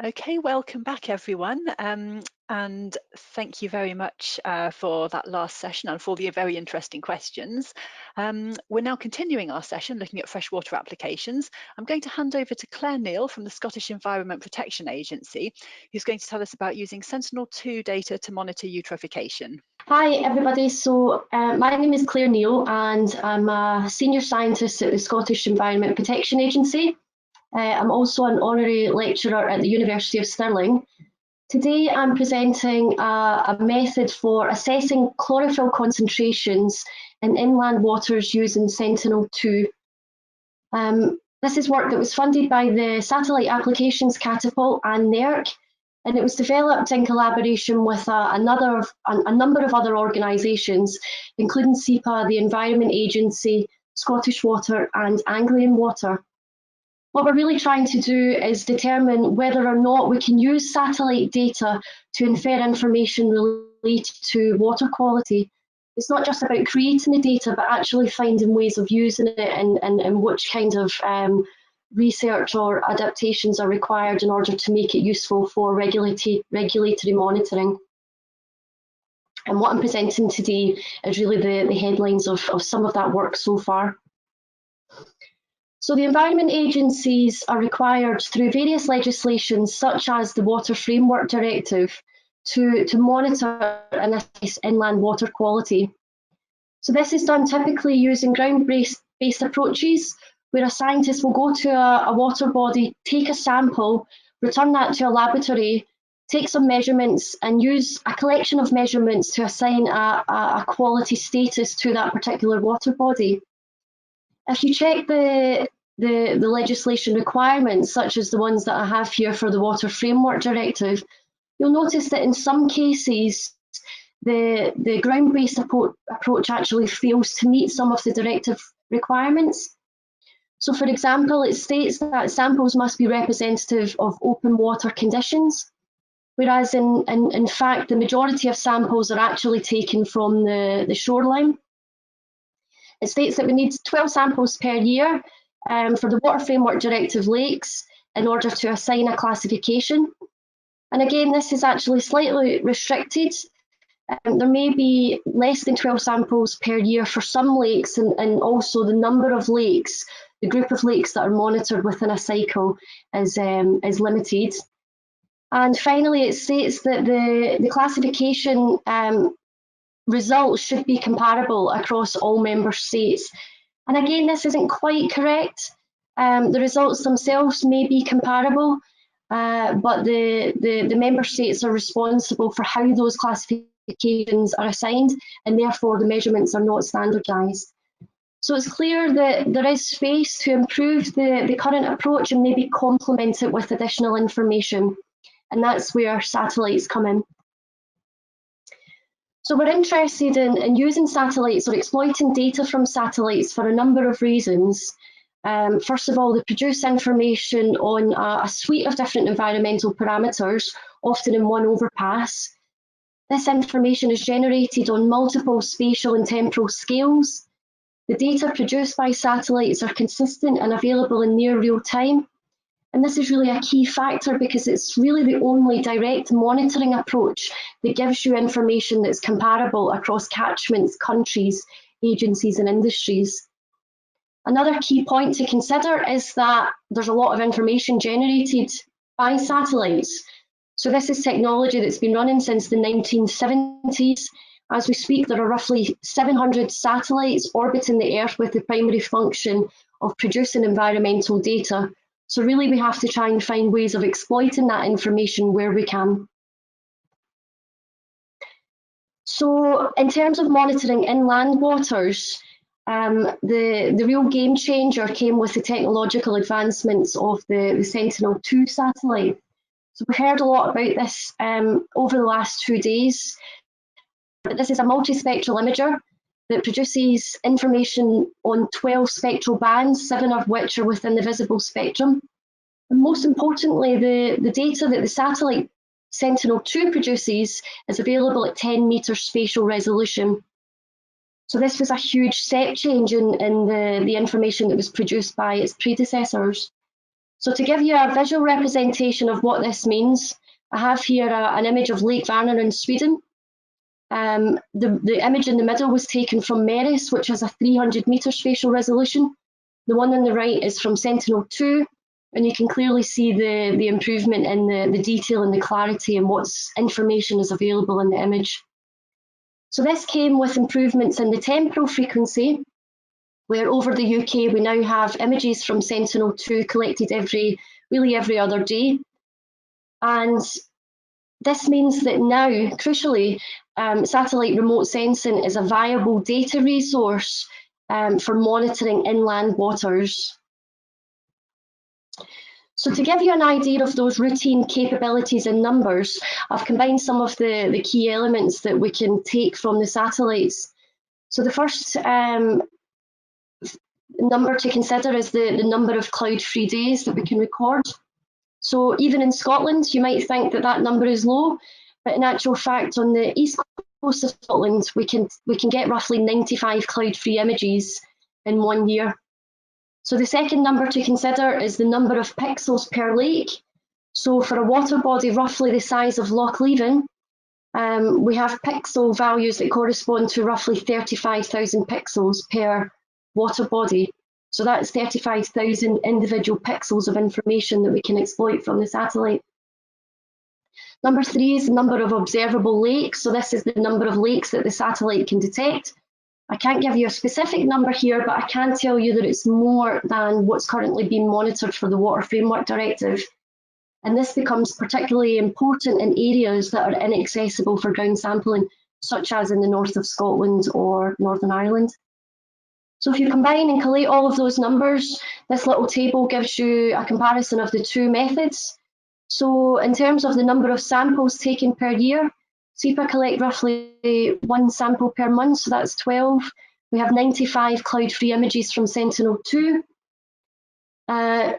Okay, welcome back everyone. And thank you very much for that last session and for the very interesting questions. We're now continuing our session looking at freshwater applications. I'm going to hand over to Claire Neal from the Scottish Environment Protection Agency, who's going to tell us about using Sentinel-2 data to monitor eutrophication. Hi everybody, so my name is Claire Neal and I'm a senior scientist at the Scottish Environment Protection Agency. I'm also an honorary lecturer at the University of Stirling. Today I'm presenting a method for assessing chlorophyll concentrations in inland waters using Sentinel-2. This is work that was funded by the Satellite Applications Catapult and NERC, and it was developed in collaboration with a number of other organisations, including SEPA, the Environment Agency, Scottish Water and Anglian Water. What we're really trying to do is determine whether or not we can use satellite data to infer information related to water quality. It's not just about creating the data, but actually finding ways of using it and which kind of research or adaptations are required in order to make it useful for regulatory monitoring. And what I'm presenting today is really the headlines of some of that work so far. So the environment agencies are required through various legislations such as the Water Framework Directive to monitor and assess inland water quality. So this is done typically using ground-based approaches where a scientist will go to a water body, take a sample, return that to a laboratory, take some measurements and use a collection of measurements to assign a quality status to that particular water body. If you check the legislation requirements, such as the ones that I have here for the Water Framework Directive, you'll notice that in some cases, the ground-based approach actually fails to meet some of the directive requirements. So for example, it states that samples must be representative of open water conditions, whereas in fact, the majority of samples are actually taken from the shoreline. It states that we need 12 samples per year for the Water Framework Directive lakes in order to assign a classification. And again, this is actually slightly restricted. There may be less than 12 samples per year for some lakes, and also the number of lakes, the group of lakes that are monitored within a cycle is limited. And finally, it states that the classification results should be comparable across all member states. And again, this isn't quite correct. The results themselves may be comparable, but the member states are responsible for how those classifications are assigned, and therefore the measurements are not standardised. So it's clear that there is space to improve the current approach and maybe complement it with additional information. And that's where satellites come in. So we're interested in using satellites or exploiting data from satellites for a number of reasons. First of all, they produce information on a suite of different environmental parameters, often in one overpass. This information is generated on multiple spatial and temporal scales. The data produced by satellites are consistent and available in near real time. And this is really a key factor because it's really the only direct monitoring approach that gives you information that's comparable across catchments, countries, agencies and industries. Another key point to consider is that there's a lot of information generated by satellites. So this is technology that's been running since the 1970s. As we speak, there are roughly 700 satellites orbiting the Earth with the primary function of producing environmental data. So really we have to try and find ways of exploiting that information where we can. So in terms of monitoring inland waters, the real game changer came with the technological advancements of the Sentinel-2 satellite. So we heard a lot about this over the last 2 days. But this is a multispectral imager that produces information on 12 spectral bands, 7 of which are within the visible spectrum. And most importantly, the data that the satellite Sentinel-2 produces is available at 10 meter spatial resolution. So this was a huge step change in the information that was produced by its predecessors. So to give you a visual representation of what this means, I have here an image of Lake Värnamo in Sweden. The image in the middle was taken from MERIS, which has a 300-meter spatial resolution. The one on the right is from Sentinel-2, and you can clearly see the improvement in the detail and the clarity and what information is available in the image. So this came with improvements in the temporal frequency, where over the UK we now have images from Sentinel-2 collected every other day. And this means that now, crucially, satellite remote sensing is a viable data resource for monitoring inland waters. So to give you an idea of those routine capabilities in numbers, I've combined some of the key elements that we can take from the satellites. So the first number to consider is the number of cloud-free days that we can record. So even in Scotland, you might think that that number is low, but in actual fact, on the east coast of Scotland, we can get roughly 95 cloud-free images in 1 year. So the second number to consider is the number of pixels per lake. So for a water body roughly the size of Loch Leven, we have pixel values that correspond to roughly 35,000 pixels per water body. So that's 35,000 individual pixels of information that we can exploit from the satellite. Number 3 is the number of observable lakes. So this is the number of lakes that the satellite can detect. I can't give you a specific number here, but I can tell you that it's more than what's currently being monitored for the Water Framework Directive. And this becomes particularly important in areas that are inaccessible for ground sampling, such as in the north of Scotland or Northern Ireland. So if you combine and collate all of those numbers, this little table gives you a comparison of the two methods. So in terms of the number of samples taken per year, SEPA collect roughly 1 sample per month, so that's 12. We have 95 cloud-free images from Sentinel-2.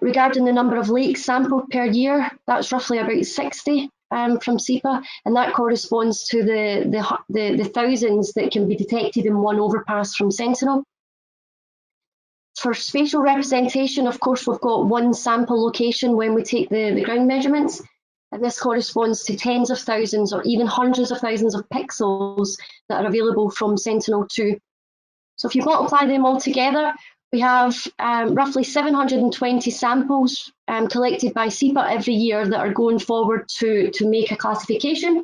Regarding the number of lakes sampled per year, that's roughly about 60 from SEPA, and that corresponds to the thousands that can be detected in one overpass from Sentinel. For spatial representation, of course, we've got 1 sample location when we take the ground measurements, and this corresponds to tens of thousands or even hundreds of thousands of pixels that are available from Sentinel-2. So if you multiply them all together, we have roughly 720 samples collected by SEPA every year that are going forward to make a classification,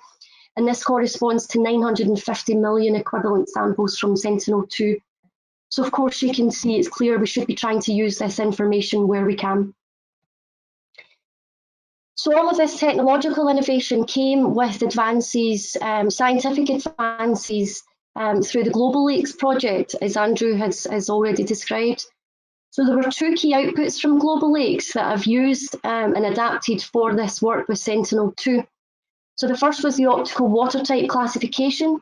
and this corresponds to 950 million equivalent samples from Sentinel-2. So of course you can see it's clear we should be trying to use this information where we can. So all of this technological innovation came with advances, scientific advances through the Global Lakes project, as Andrew has already described. So there were 2 key outputs from Global Lakes that I've used and adapted for this work with Sentinel-2. So the first was the optical water type classification,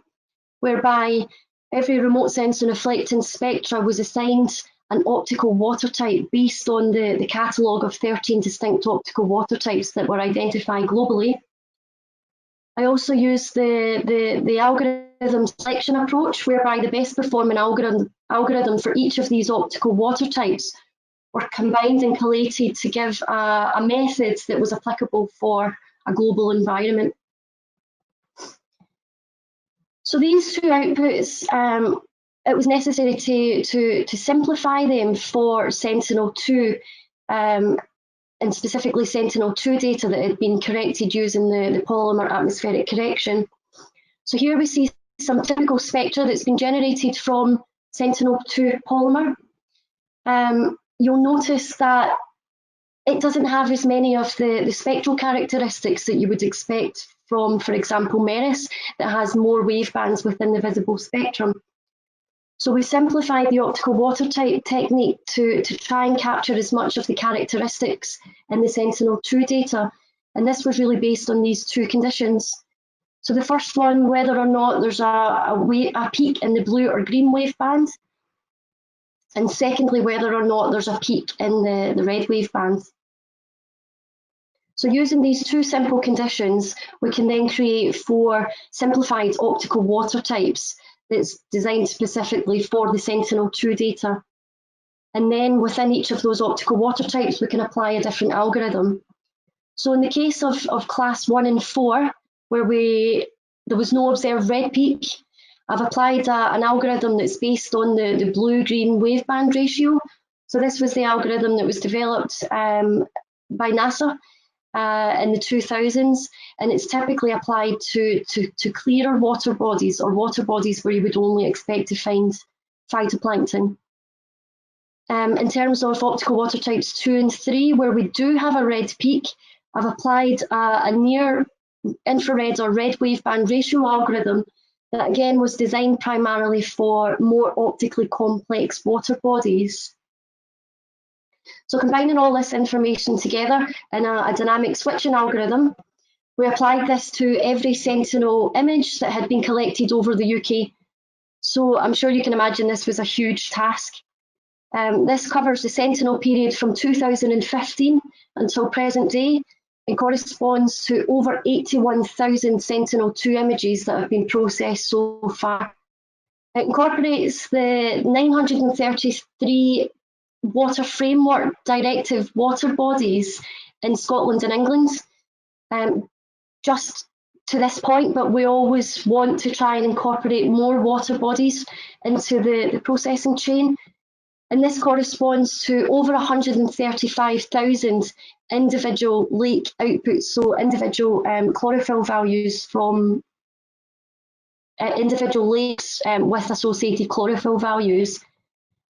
whereby every remote sensing reflecting spectra was assigned an optical water type based on the catalogue of 13 distinct optical water types that were identified globally. I also used the algorithm selection approach, whereby the best performing algorithm for each of these optical water types were combined and collated to give a method that was applicable for a global environment. So these 2 outputs, it was necessary to simplify them for Sentinel-2 and specifically Sentinel-2 data that had been corrected using the POLYMER atmospheric correction. So here we see some typical spectra that's been generated from Sentinel-2 POLYMER. You'll notice that it doesn't have as many of the spectral characteristics that you would expect from, for example, MERIS, that has more wavebands within the visible spectrum. So we simplified the optical water type technique to try and capture as much of the characteristics in the Sentinel-2 data, and this was really based on these 2 conditions. So the first one, whether or not there's a peak in the blue or green waveband, and secondly, whether or not there's a peak in the red waveband. So using these 2 simple conditions, we can then create 4 simplified optical water types that's designed specifically for the Sentinel-2 data. And then within each of those optical water types, we can apply a different algorithm. So in the case of class 1 and 4, where there was no observed red peak, I've applied an algorithm that's based on the blue-green waveband ratio. So this was the algorithm that was developed by NASA in the 2000s, and it's typically applied to clearer water bodies, or water bodies where you would only expect to find phytoplankton. In terms of optical water types 2 and 3, where we do have a red peak, I've applied a near infrared or red waveband ratio algorithm that again was designed primarily for more optically complex water bodies. So combining all this information together in a dynamic switching algorithm, we applied this to every Sentinel image that had been collected over the UK. So I'm sure you can imagine this was a huge task. This covers the Sentinel period from 2015 until present day, and corresponds to over 81,000 Sentinel-2 images that have been processed so far. It incorporates the 933 Water Framework Directive water bodies in Scotland and England, just to this point, but we always want to try and incorporate more water bodies into the processing chain. And this corresponds to over 135,000 individual lake outputs, so individual chlorophyll values from individual lakes with associated chlorophyll values.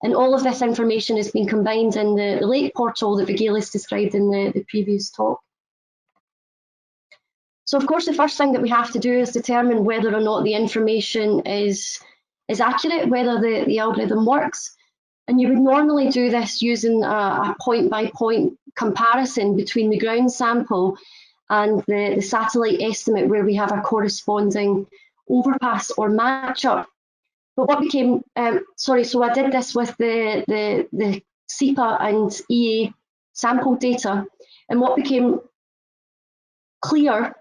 And all of this information has been combined in the lake portal that Vigelis described in the previous talk. So of course, the first thing that we have to do is determine whether or not the information is accurate, whether the algorithm works. And you would normally do this using a point-by-point comparison between the ground sample and the satellite estimate, where we have a corresponding overpass or match-up. But what became, so I did this with the SEPA and EA sample data, and what became clear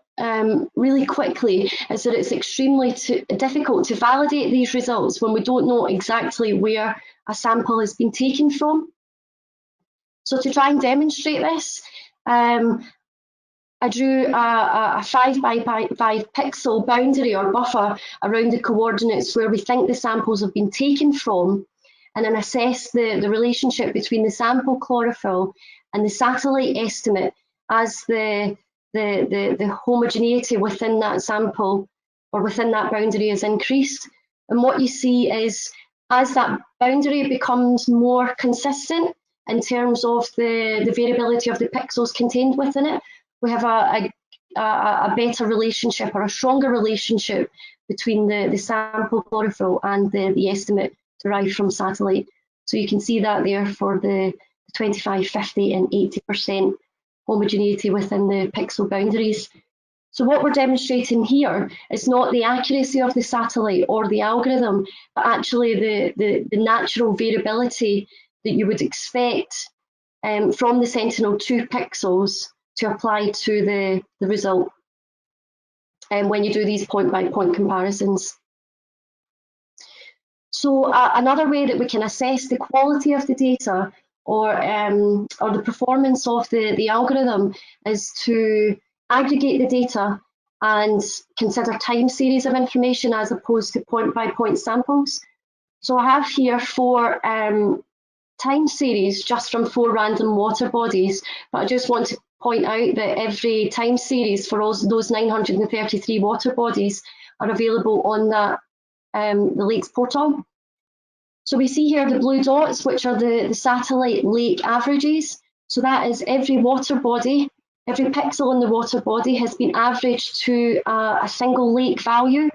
really quickly is that it's extremely difficult to validate these results when we don't know exactly where a sample has been taken from. So to try and demonstrate this, I drew a 5 by 5 pixel boundary or buffer around the coordinates where we think the samples have been taken from, and then assess the relationship between the sample chlorophyll and the satellite estimate as the homogeneity within that sample or within that boundary is increased. And what you see is, as that boundary becomes more consistent in terms of the variability of the pixels contained within it, we have a better relationship, or a stronger relationship, between the sample chlorophyll and the estimate derived from satellite. So you can see that there for the 25, 50 and 80% homogeneity within the pixel boundaries. So what we're demonstrating here is not the accuracy of the satellite or the algorithm, but actually the natural variability that you would expect from the Sentinel-2 pixels to apply to the result when you do these point-by-point comparisons. So another way that we can assess the quality of the data or the performance of the algorithm is to aggregate the data and consider time series of information as opposed to point-by-point samples. So I have here 4 time series just from 4 random water bodies, but I just want to point out that every time series for all those 933 water bodies are available on that the Lakes portal. So we see here the blue dots, which are the satellite lake averages. So that is every water body, every pixel in the water body has been averaged to a single lake value,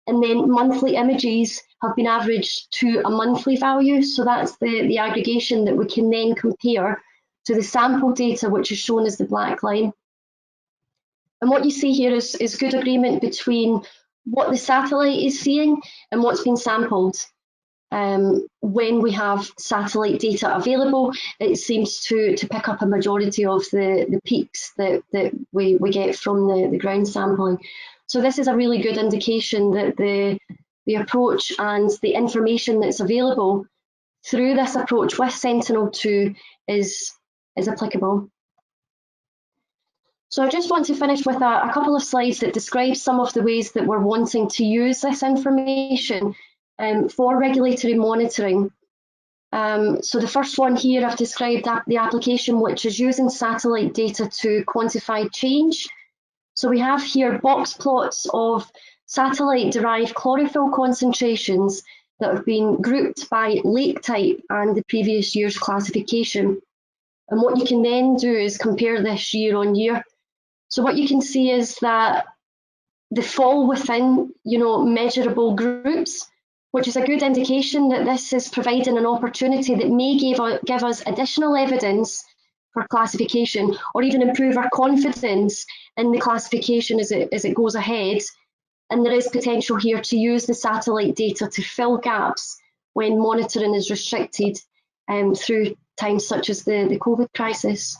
and then monthly images have been averaged to a monthly value. So that's the aggregation that we can then compare to the sample data, which is shown as the black line. And what you see here is good agreement between what the satellite is seeing and what's been sampled. When we have satellite data available, it seems to pick up a majority of the peaks that we get from the ground sampling. So this is a really good indication that the approach and the information that's available through this approach with Sentinel-2 is applicable. So I just want to finish with a couple of slides that describe some of the ways that we're wanting to use this information for regulatory monitoring. So the first one here, I've described the application, which is using satellite data to quantify change. So we have here box plots of satellite-derived chlorophyll concentrations that have been grouped by lake type and the previous year's classification. And what you can then do is compare this year on year. So what you can see is that they fall within, measurable groups, which is a good indication that this is providing an opportunity that may give us additional evidence for classification, or even improve our confidence in the classification as it goes ahead. And there is potential here to use the satellite data to fill gaps when monitoring is restricted through times such as the COVID crisis.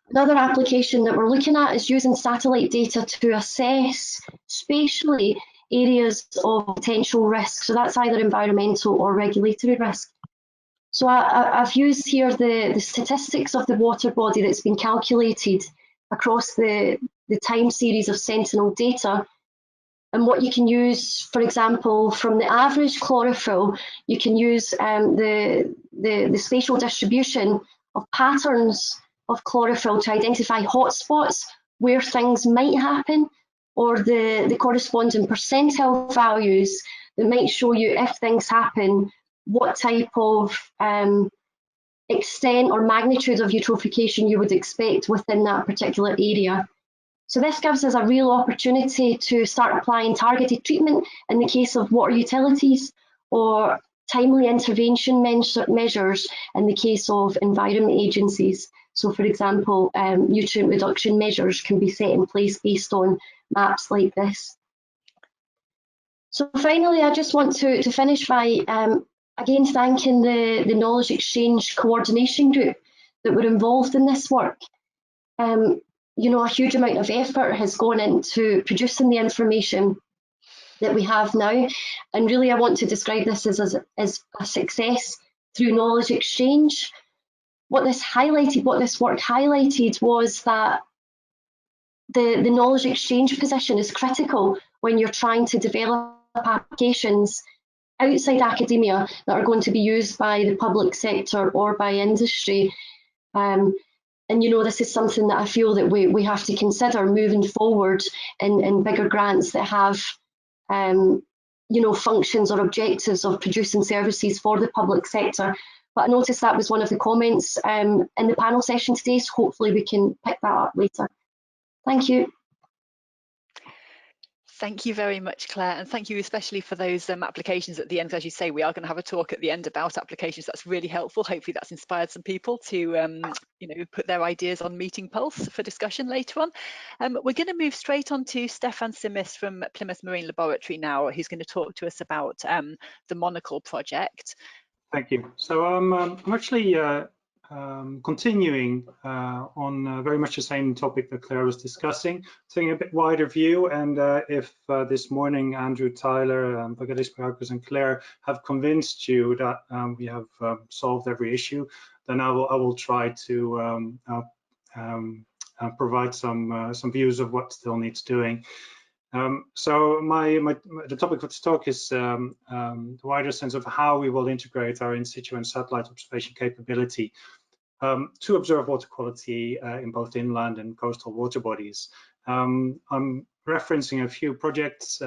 Another application that we're looking at is using satellite data to assess spatially areas of potential risk. So that's either environmental or regulatory risk. So I've used here the statistics of the water body that's been calculated across the time series of Sentinel data. And what you can use, for example, from the average chlorophyll, you can use the spatial distribution of patterns of chlorophyll to identify hotspots where things might happen, or the corresponding percentile values that might show you, if things happen, what type of extent or magnitude of eutrophication you would expect within that particular area. So this gives us a real opportunity to start applying targeted treatment in the case of water utilities, or timely intervention measures in the case of environment agencies. So for example, nutrient reduction measures can be set in place based on maps like this. So finally, I just want to finish by again thanking the Knowledge Exchange Coordination Group that were involved in this work. A huge amount of effort has gone into producing the information that we have now, and really I want to describe this as a success through knowledge exchange. What this work highlighted was that the knowledge exchange position is critical when you're trying to develop applications outside academia that are going to be used by the public sector or by industry. And this is something that I feel that we have to consider moving forward in bigger grants that have functions or objectives of producing services for the public sector. But I noticed that was one of the comments in the panel session today, so hopefully we can pick that up later. Thank you. Thank you very much, Claire, and thank you especially for those applications at the end. As you say, we are going to have a talk at the end about applications. That's really helpful. Hopefully that's inspired some people to put their ideas on Meeting Pulse for discussion later on. We're going to move straight on to Stefan Simis from Plymouth Marine Laboratory now, who's going to talk to us about the Monocle project. Thank you. So I'm actually continuing on very much the same topic that Claire was discussing, taking a bit wider view. And if this morning Andrew, Tyler, Bagalis, Paracus, and Claire have convinced you that we have solved every issue, then I will try to provide some views of what still needs doing. So the topic of this talk is the wider sense of how we will integrate our in situ and satellite observation capability to observe water quality in both inland and coastal water bodies. I'm referencing a few projects.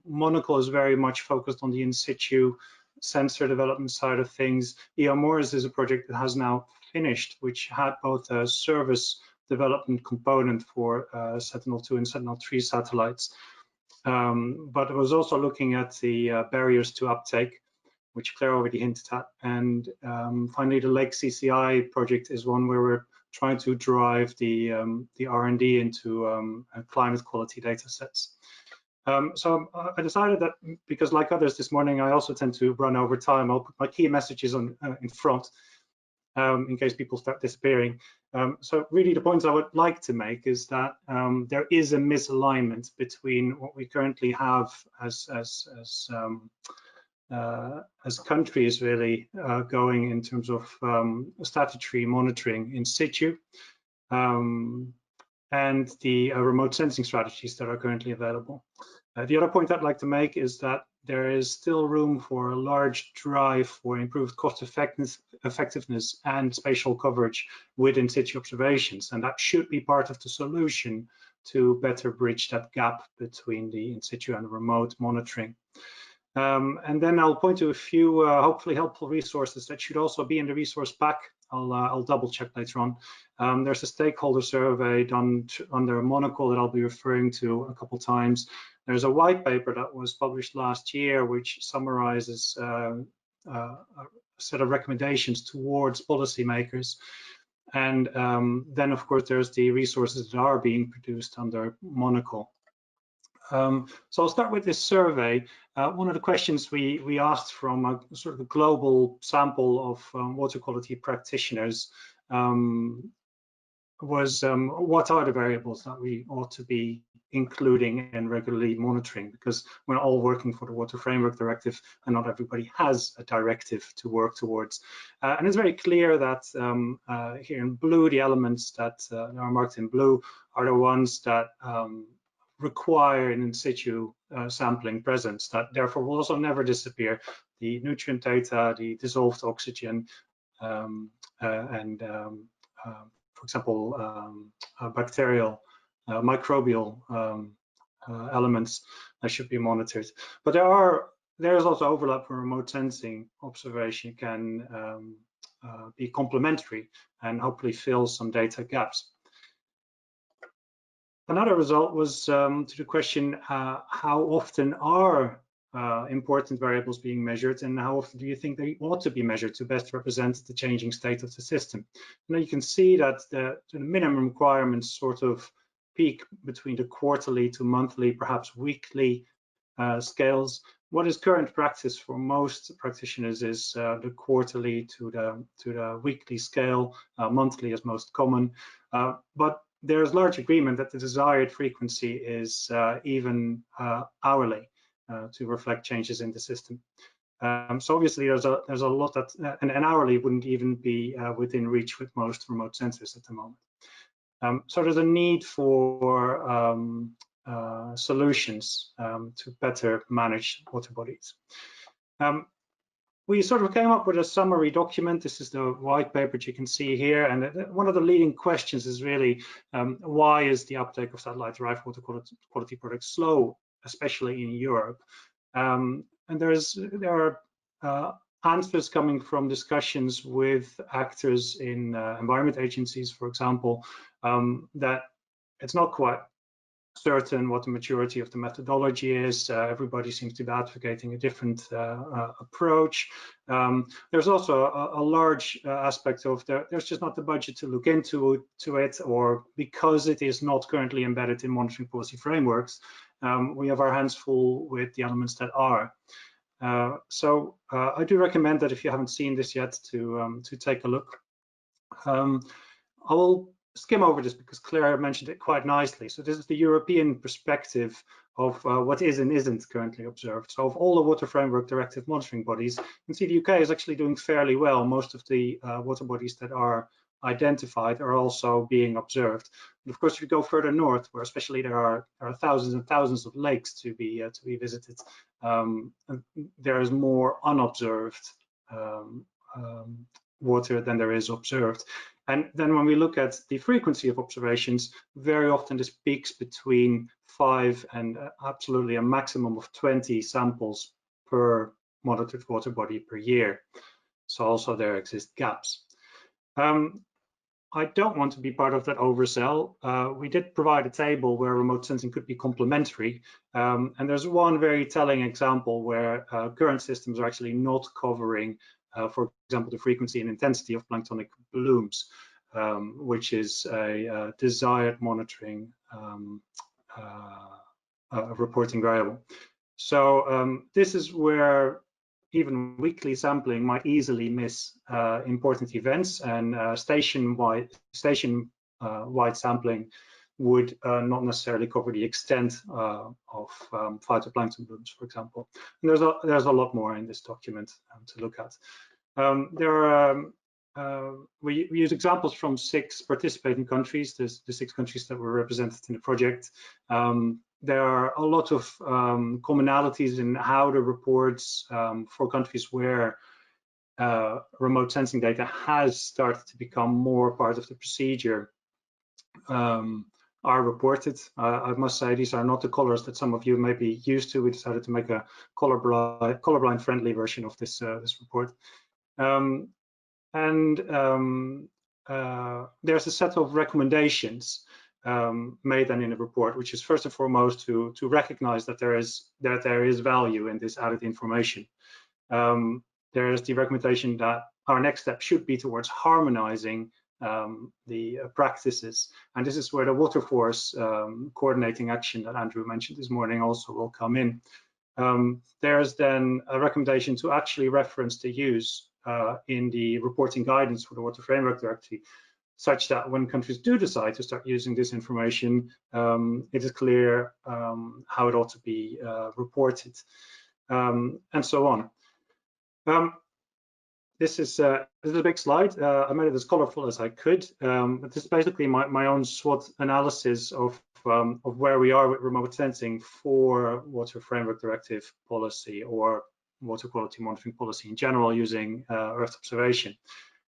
Monocle is very much focused on the in situ sensor development side of things. EOMORIS is a project that has now finished, which had both a service development component for Sentinel-2 and Sentinel-3 satellites, but it was also looking at the barriers to uptake, which Claire already hinted at. And finally, the Lake CCI project is one where we're trying to drive the R&D into climate quality data sets. So I decided that, because like others this morning, I also tend to run over time, I'll put my key messages on in front in case people start disappearing. So really the points I would like to make is that there is a misalignment between what we currently have as as countries really going in terms of statutory monitoring in situ, and the remote sensing strategies that are currently available. The other point I'd like to make is that there is still room for a large drive for improved cost effectiveness and spatial coverage with in situ observations, and that should be part of the solution to better bridge that gap between the in situ and remote monitoring. And then I'll point to a few hopefully helpful resources that should also be in the resource pack. I'll double check later on. There's a stakeholder survey done under Monocle that I'll be referring to a couple times. There's a white paper that was published last year which summarizes a set of recommendations towards policymakers. And then of course there's the resources that are being produced under Monocle. So I'll start with this survey. One of the questions we asked from a sort of a global sample of water quality practitioners was what are the variables that we ought to be including and regularly monitoring, because we're all working for the Water Framework Directive and not everybody has a directive to work towards. And it's very clear that here in blue, the elements that are marked in blue are the ones that require an in situ sampling presence, that therefore will also never disappear. The nutrient data, the dissolved oxygen, for example, bacterial, microbial elements that should be monitored. But there is also overlap where remote sensing observation can be complementary and hopefully fill some data gaps. Another result was to the question, how often are important variables being measured, and how often do you think they ought to be measured to best represent the changing state of the system? Now you can see that the minimum requirements sort of peak between the quarterly to monthly, perhaps weekly scales. What is current practice for most practitioners is the quarterly to the weekly scale. Monthly is most common, but there's large agreement that the desired frequency is even hourly to reflect changes in the system. So obviously there's a lot that an hourly wouldn't even be within reach with most remote sensors at the moment. So there's a need for solutions to better manage water bodies. We sort of came up with a summary document. This is the white paper that you can see here. And one of the leading questions is really, why is the uptake of satellite-derived water quality products slow, especially in Europe? And there are answers coming from discussions with actors in environment agencies, for example, that it's not quite certain what the maturity of the methodology is. Everybody seems to be advocating a different approach. There's also a large aspect of there's just not the budget to look into it, or because it is not currently embedded in monitoring policy frameworks, we have our hands full with the elements that are. So I do recommend that if you haven't seen this yet to take a look. I will skim over this because Claire mentioned it quite nicely. So this is the European perspective of what is and isn't currently observed. So of all the Water Framework Directive monitoring bodies, you can see the UK is actually doing fairly well. Most of the water bodies that are identified are also being observed. And of course, if you go further north, where especially there are thousands and thousands of lakes to be visited, there is more unobserved water than there is observed. And then when we look at the frequency of observations, very often this peaks between 5 and absolutely a maximum of 20 samples per monitored water body per year. So also there exist gaps. I don't want to be part of that oversell. We did provide a table where remote sensing could be complementary. And there's one very telling example where current systems are actually not covering for example, the frequency and intensity of planktonic blooms, which is a desired monitoring reporting variable. So this is where even weekly sampling might easily miss important events, and station-wide sampling would not necessarily cover the extent of phytoplankton blooms, for example. And there's a lot more in this document to look at. We use examples from 6 participating countries, the 6 countries that were represented in the project. There are a lot of commonalities in how the reports for countries where remote sensing data has started to become more part of the procedure are reported. I must say these are not the colors that some of you may be used to. We decided to make a colorblind friendly version of this report. There's a set of recommendations made then in the report, which is first and foremost to recognize that there is value in this added information. There is the recommendation that our next step should be towards harmonizing the practices, and this is where the water force coordinating action that Andrew mentioned this morning also will come in. There's then a recommendation to actually reference the use in the reporting guidance for the Water Framework Directive, such that when countries do decide to start using this information, it is clear how it ought to be reported, and so on. This is a big slide. I made it as colorful as I could, but this is basically my own SWOT analysis of where we are with remote sensing for Water Framework Directive policy or water quality monitoring policy in general using Earth observation.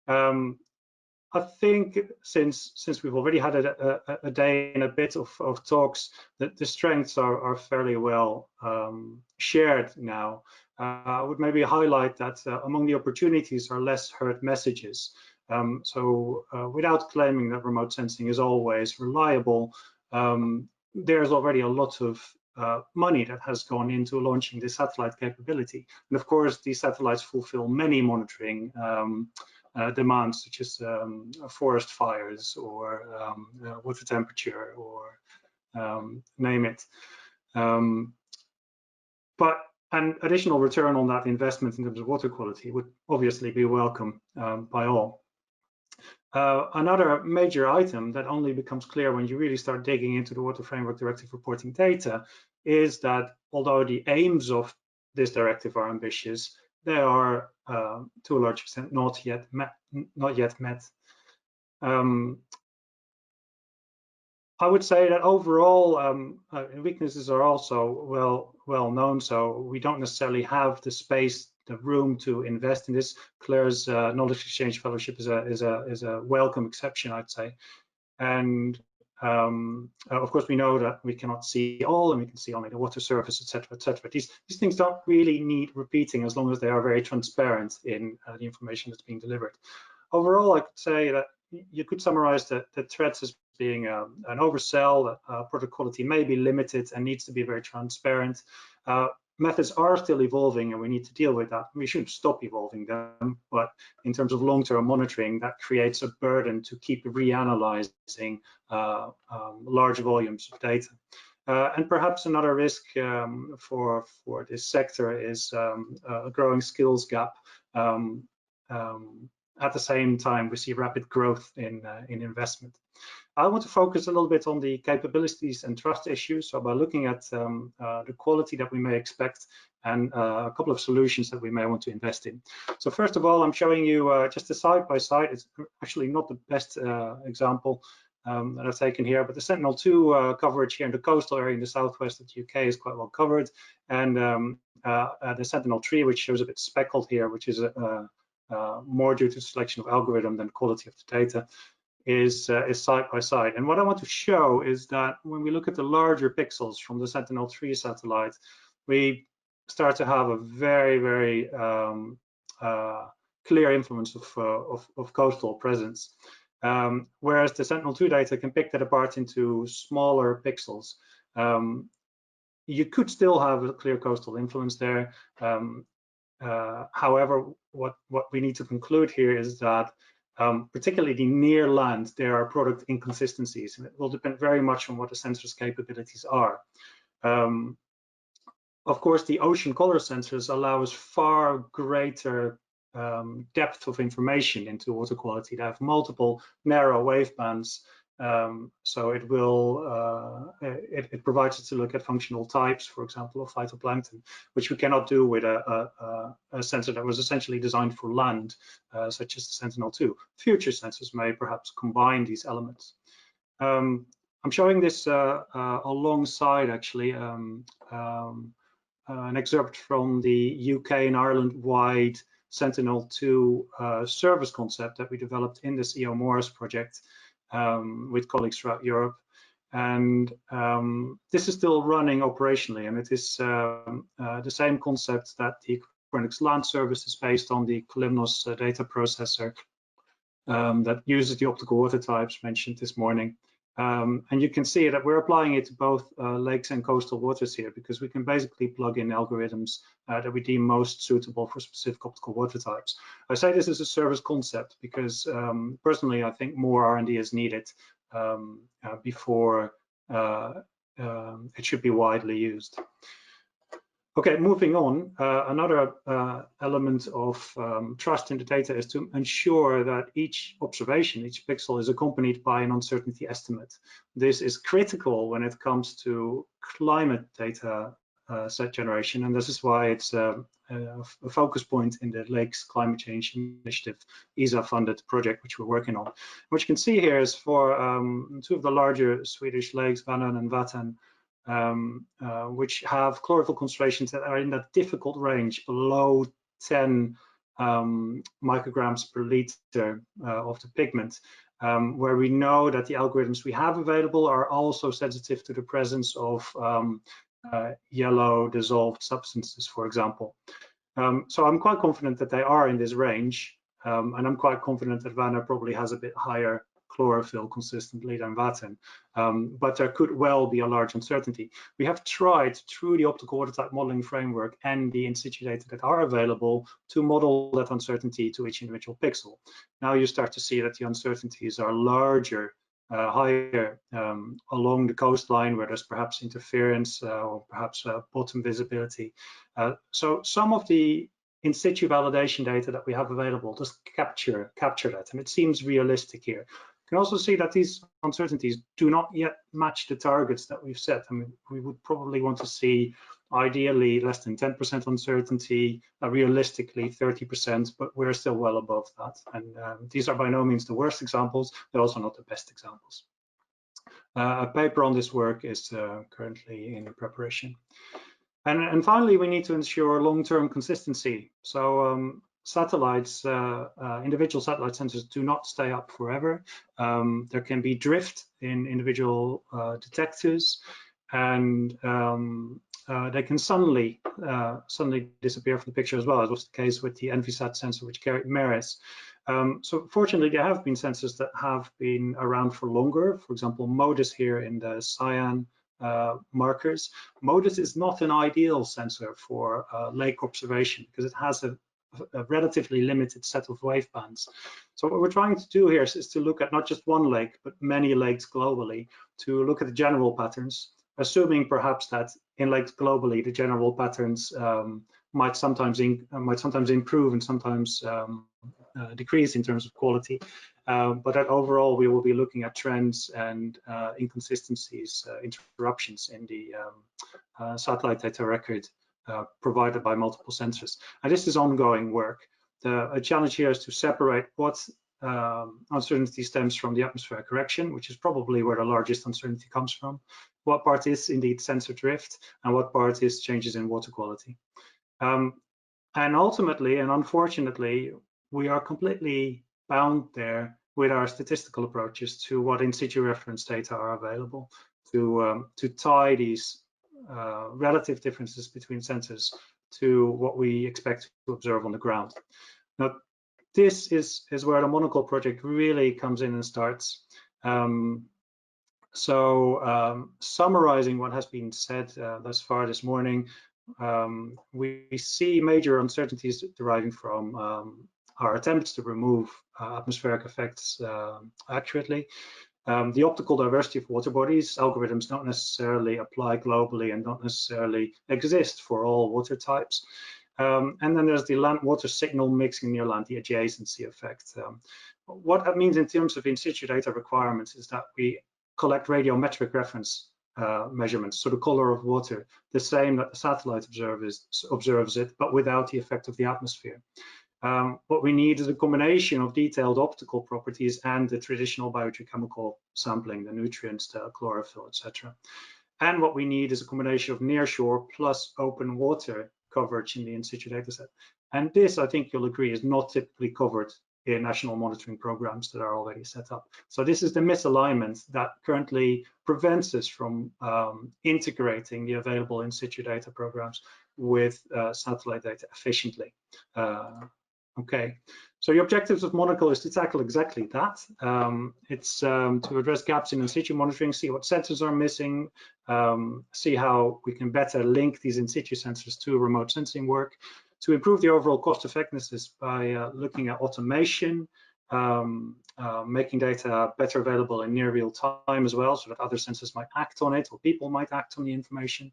I think since we've already had a day and a bit of talks, that the strengths are fairly well shared now. I would maybe highlight that among the opportunities are less heard messages. Without claiming that remote sensing is always reliable, there's already a lot of money that has gone into launching this satellite capability. And of course, these satellites fulfill many monitoring demands, such as forest fires or water temperature or name it. But an additional return on that investment in terms of water quality would obviously be welcome by all. Another major item that only becomes clear when you really start digging into the Water Framework Directive reporting data is that although the aims of this directive are ambitious, they are to a large extent not yet met. I would say that overall weaknesses are also well known, so we don't necessarily have the space, the room to invest in this. Claire's Knowledge Exchange Fellowship is a welcome exception, I'd say. And of course, we know that we cannot see all, and we can see only the water surface, etc., etc. These things don't really need repeating as long as they are very transparent in the information that's being delivered. Overall, I could say that you could summarize the threats as being an oversell, that product quality may be limited and needs to be very transparent. Methods are still evolving and we need to deal with that. We shouldn't stop evolving them, but in terms of long-term monitoring, that creates a burden to keep reanalyzing large volumes of data. And perhaps another risk for this sector is a growing skills gap. At the same time, we see rapid growth in investment. I want to focus a little bit on the capabilities and trust issues. So by looking at the quality that we may expect and a couple of solutions that we may want to invest in. So first of all, I'm showing you just a side-by-side. It's actually not the best example that I've taken here, but the Sentinel-2 coverage here in the coastal area in the southwest of the UK is quite well covered. And the Sentinel-3, which shows a bit speckled here, which is more due to selection of algorithm than quality of the data, is side by side. And what I want to show is that when we look at the larger pixels from the Sentinel-3 satellite, we start to have a very, very clear influence of coastal presence. Whereas the Sentinel-2 data can pick that apart into smaller pixels. You could still have a clear coastal influence there. However, what we need to conclude here is that particularly near land, there are product inconsistencies, and it will depend very much on what the sensor's capabilities are. Of course, the ocean color sensors allow us far greater depth of information into water quality. They have multiple narrow wavebands So it will it provides us to look at functional types, for example, of phytoplankton, which we cannot do with a sensor that was essentially designed for land, such as the Sentinel-2. Future sensors may perhaps combine these elements. I'm showing this alongside actually an excerpt from the UK and Ireland-wide Sentinel-2 service concept that we developed in this EO Morris project with colleagues throughout Europe. And this is still running operationally, and it is the same concept that the Copernicus Land Service is based on, the Colymnos data processor that uses the optical water types mentioned this morning. And you can see that we're applying it to both lakes and coastal waters here, because we can basically plug in algorithms that we deem most suitable for specific optical water types. I say this is a service concept because personally I think more R&D is needed before it should be widely used. Okay, moving on, another element of trust in the data is to ensure that each observation, each pixel, is accompanied by an uncertainty estimate. This is critical when it comes to climate data set generation, and this is why it's a focus point in the Lakes Climate Change Initiative, ESA-funded project which we're working on. What you can see here is for two of the larger Swedish lakes, Vänern and Vättern, which have chlorophyll concentrations that are in that difficult range below 10 micrograms per liter of the pigment, where we know that the algorithms we have available are also sensitive to the presence of yellow dissolved substances, for example. So I'm quite confident that they are in this range, and I'm quite confident that Vänern probably has a bit higher chlorophyll consistently than Vättern, but there could well be a large uncertainty. We have tried through the optical water type modeling framework and the in situ data that are available to model that uncertainty to each individual pixel. Now you start to see that the uncertainties are larger, higher along the coastline where there's perhaps interference or perhaps bottom visibility. So some of the in situ validation data that we have available just capture that, and it seems realistic here. You can also see that these uncertainties do not yet match the targets that we've set. I mean, we would probably want to see ideally less than 10% uncertainty, realistically 30%, but we're still well above that. And these are by no means the worst examples, they're also not the best examples. A paper on this work is currently in preparation. And finally, we need to ensure long-term consistency. So satellites, individual satellite sensors do not stay up forever. There can be drift in individual detectors, and they can suddenly disappear from the picture as well, as was the case with the Envisat sensor, which carried MERIS. So fortunately, there have been sensors that have been around for longer. For example, MODIS here in the cyan markers. MODIS is not an ideal sensor for lake observation because it has a relatively limited set of wave bands. So what we're trying to do here is to look at not just one lake, but many lakes globally, to look at the general patterns, assuming perhaps that in lakes globally, the general patterns might sometimes improve and sometimes decrease in terms of quality. But that overall, we will be looking at trends and inconsistencies, interruptions in the satellite data record provided by multiple sensors. And this is ongoing work. The challenge here is to separate what uncertainty stems from the atmospheric correction, which is probably where the largest uncertainty comes from, what part is indeed sensor drift, and what part is changes in water quality. And ultimately, and unfortunately, we are completely bound there with our statistical approaches to what in situ reference data are available to tie these relative differences between sensors to what we expect to observe on the ground. Now, this is where the Monocle project really comes in and starts. Summarizing what has been said thus far this morning, we see major uncertainties deriving from our attempts to remove atmospheric effects accurately. The optical diversity of water bodies, algorithms don't necessarily apply globally and don't necessarily exist for all water types. And then there's the land-water signal mixing near land, the adjacency effect. what that means in terms of in situ data requirements is that we collect radiometric reference measurements, so the color of water, the same that the satellite observes it, but without the effect of the atmosphere. What we need is a combination of detailed optical properties and the traditional biogeochemical sampling, the nutrients, the chlorophyll, etc. And what we need is a combination of nearshore plus open water coverage in the in situ dataset. And this, I think you'll agree, is not typically covered in national monitoring programs that are already set up. So this is the misalignment that currently prevents us from integrating the available in situ data programs with satellite data efficiently. Okay, so the objectives of Monocle is to tackle exactly that. It's to address gaps in situ monitoring, see what sensors are missing, see how we can better link these in situ sensors to remote sensing work, to improve the overall cost effectiveness by looking at automation, making data better available in near real time as well, so that other sensors might act on it or people might act on the information.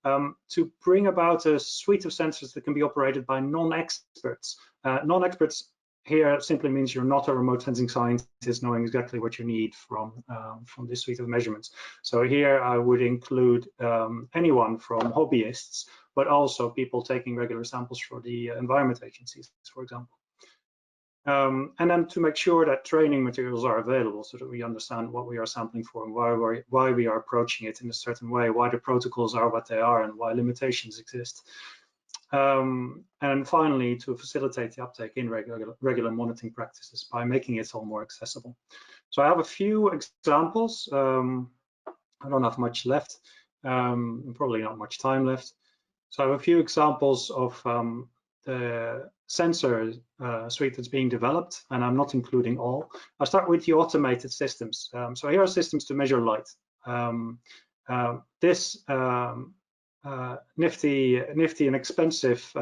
To bring about a suite of sensors that can be operated by non-experts. Non-experts here simply means you're not a remote sensing scientist knowing exactly what you need from this suite of measurements. So here I would include anyone from hobbyists, but also people taking regular samples for the environment agencies, for example. And then to make sure that training materials are available so that we understand what we are sampling for and why we are approaching it in a certain way, why the protocols are what they are and why limitations exist. And finally, to facilitate the uptake in regular monitoring practices by making it all more accessible. So I have a few examples. I don't have much left, probably not much time left. So I have a few examples of the sensor suite that's being developed, and I'm not including all. I'll start with the automated systems. So here are systems to measure light. This nifty and expensive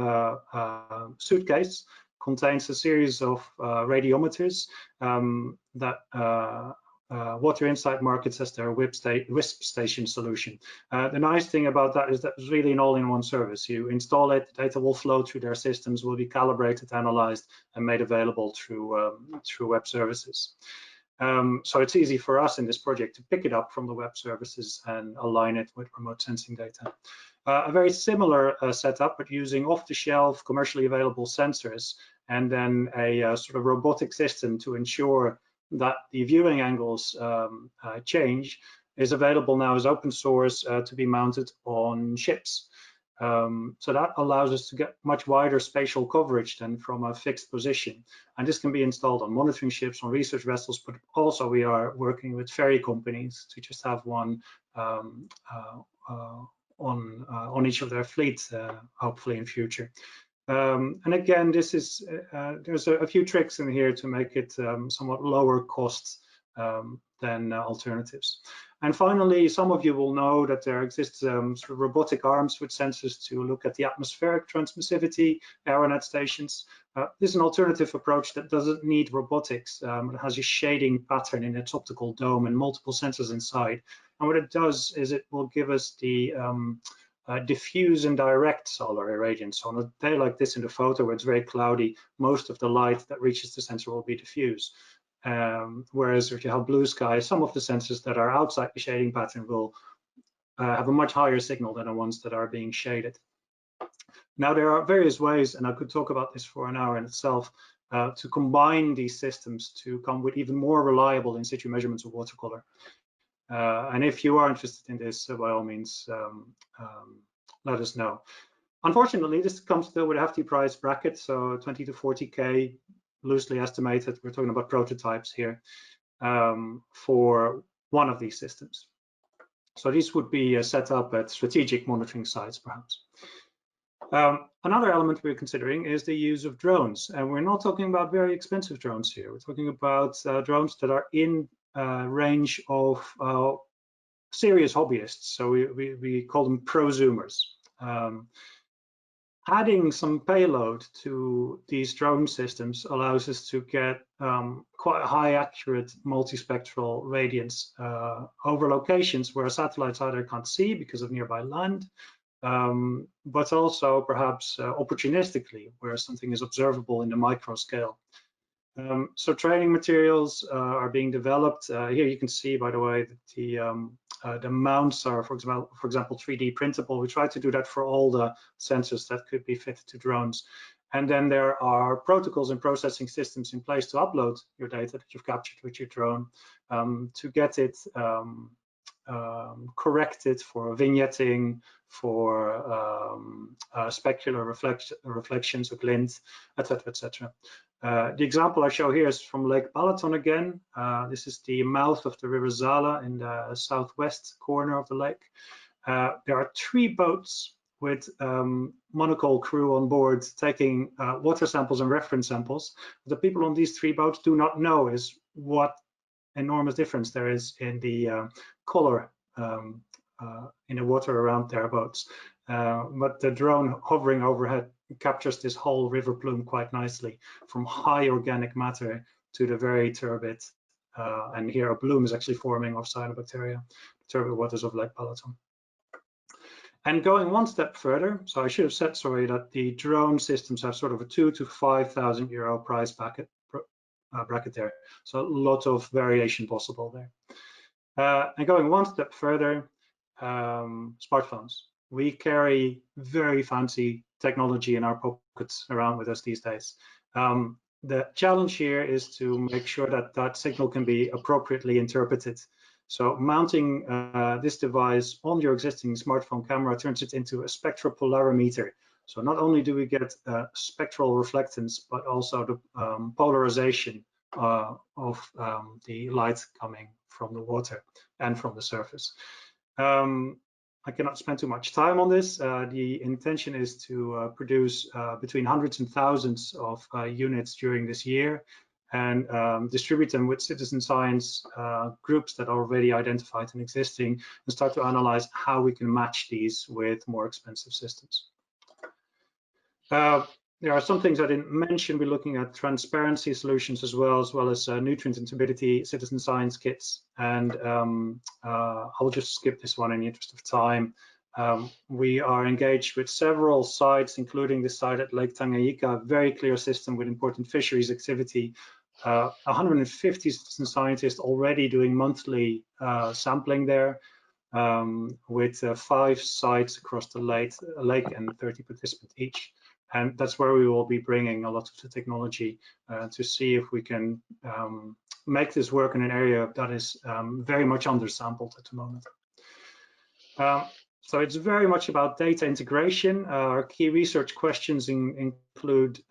suitcase contains a series of radiometers that Water Insight markets as their WISP station solution. The nice thing about that is that it's really an all-in-one service. You install it, the data will flow through their systems, will be calibrated, analyzed, and made available through web services. So it's easy for us in this project to pick it up from the web services and align it with remote sensing data. A very similar setup, but using off-the-shelf commercially available sensors, and then a sort of robotic system to ensure that the viewing angles change, is available now as open source to be mounted on ships. So that allows us to get much wider spatial coverage than from a fixed position. And this can be installed on monitoring ships, on research vessels, but also we are working with ferry companies to just have one on each of their fleets, hopefully in future. And again, this is there's a few tricks in here to make it somewhat lower cost than alternatives. And finally, some of you will know that there exists sort of robotic arms with sensors to look at the atmospheric transmissivity, aeronet stations. This is an alternative approach that doesn't need robotics. It has a shading pattern in its optical dome and multiple sensors inside. And what it does is it will give us the diffuse and direct solar irradiance. So on a day like this in the photo where it's very cloudy, most of the light that reaches the sensor will be diffuse. Whereas if you have blue sky, some of the sensors that are outside the shading pattern will have a much higher signal than the ones that are being shaded. Now there are various ways, and I could talk about this for an hour in itself, to combine these systems to come with even more reliable in situ measurements of watercolor. And if you are interested in this, by all means, let us know. Unfortunately, this comes still with a hefty price bracket, so 20 to 40K, loosely estimated. We're talking about prototypes here for one of these systems. So these would be set up at strategic monitoring sites, perhaps. Another element we're considering is the use of drones, and we're not talking about very expensive drones here. We're talking about drones that are in range of serious hobbyists. So we call them prosumers. Adding some payload to these drone systems allows us to get quite high accurate multispectral radiance over locations where satellites either can't see because of nearby land, but also perhaps opportunistically where something is observable in the micro scale. So training materials are being developed. Here you can see, by the way, that the mounts are, for example, 3D printable. We try to do that for all the sensors that could be fitted to drones. And then there are protocols and processing systems in place to upload your data that you've captured with your drone, to get it corrected for vignetting, for specular reflections or glint, etc., etc. The example I show here is from Lake Balaton again. This is the mouth of the River Zala in the southwest corner of the lake. There are 3 boats with monocle crew on board taking water samples and reference samples. The people on these 3 boats do not know is what enormous difference there is in the color in the water around their boats. But the drone hovering overhead captures this whole river plume quite nicely, from high organic matter to the very turbid, and here a bloom is actually forming of cyanobacteria, turbid waters of Lake Balaton. And going one step further, so I should have said, sorry, that the drone systems have sort of a 2,000 to 5,000 euro price bracket there. So a lot of variation possible there. And going one step further, smartphones. We carry very fancy technology in our pockets around with us these days. The challenge here is to make sure that that signal can be appropriately interpreted. So mounting this device on your existing smartphone camera turns it into a spectropolarimeter. So not only do we get spectral reflectance, but also the polarization of the light coming from the water and from the surface. I cannot spend too much time on this. The intention is to produce between hundreds and thousands of units during this year, and distribute them with citizen science groups that are already identified and existing, and start to analyze how we can match these with more expensive systems. There are some things I didn't mention. We're looking at transparency solutions as well as nutrient and turbidity citizen science kits. And I'll just skip this one in the interest of time. We are engaged with several sites, including the site at Lake Tanganyika, a very clear system with important fisheries activity. 150 citizen scientists already doing monthly sampling there, with 5 sites across the lake and 30 participants each. And that's where we will be bringing a lot of the technology to see if we can make this work in an area that is very much undersampled at the moment. So it's very much about data integration. Our key research questions include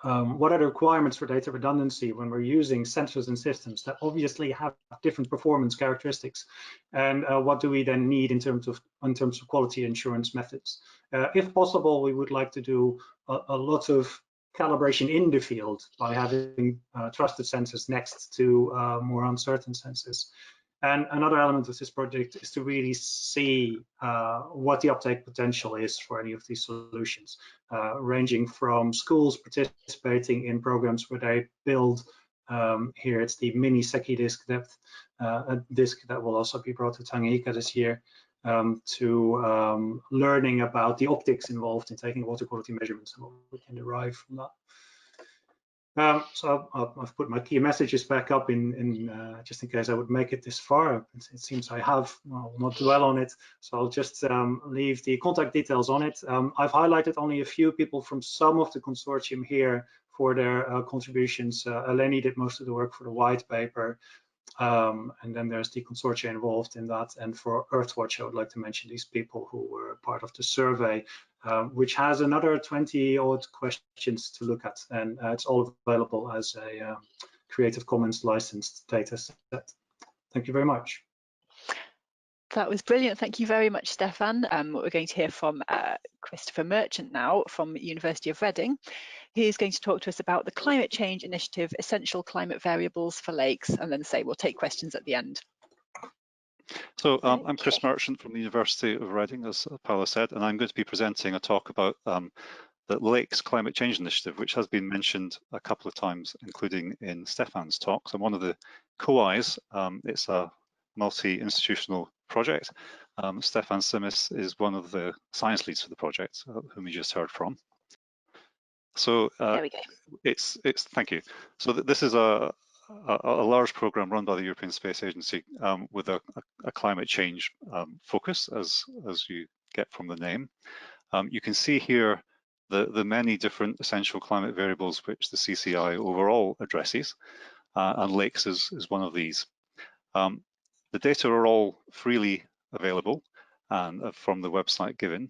what are the requirements for data redundancy when we're using sensors and systems that obviously have different performance characteristics, and what do we then need in terms of quality assurance methods? If possible, we would like to do a lot of calibration in the field by having trusted sensors next to more uncertain sensors. And another element of this project is to really see what the uptake potential is for any of these solutions, ranging from schools participating in programs where they build, here it's the mini Secchi disk depth, a disk that will also be brought to Tanganyika this year, to learning about the optics involved in taking water quality measurements and what we can derive from that. So I've put my key messages back up in just in case I would make it this far. It seems I have. I'll not dwell on it, so I'll just leave the contact details on it. I've highlighted only a few people from some of the consortium here for their contributions. Eleni did most of the work for the white paper, and then there's the consortia involved in that. And for Earthwatch, I would like to mention these people who were part of the survey, which has another 20-odd questions to look at, and it's all available as a Creative Commons licensed data set. Thank you very much. That was brilliant. Thank you very much, Stefan. We're going to hear from Christopher Merchant now from University of Reading. He's going to talk to us about the Climate Change Initiative, Essential Climate Variables for Lakes, and then we'll take questions at the end. So I'm Chris Merchant from the University of Reading, as Paula said, and I'm going to be presenting a talk about the Lakes Climate Change Initiative, which has been mentioned a couple of times, including in Stefan's talks. I'm one of the co-Is. It's a multi-institutional project. Stefan Simis is one of the science leads for the project, whom you just heard from. So there we go. it's thank you. So this is a large program run by the European Space Agency with a climate change focus, as you get from the name. You can see here the many different essential climate variables which the CCI overall addresses, and lakes is one of these. The data are all freely available and from the website given,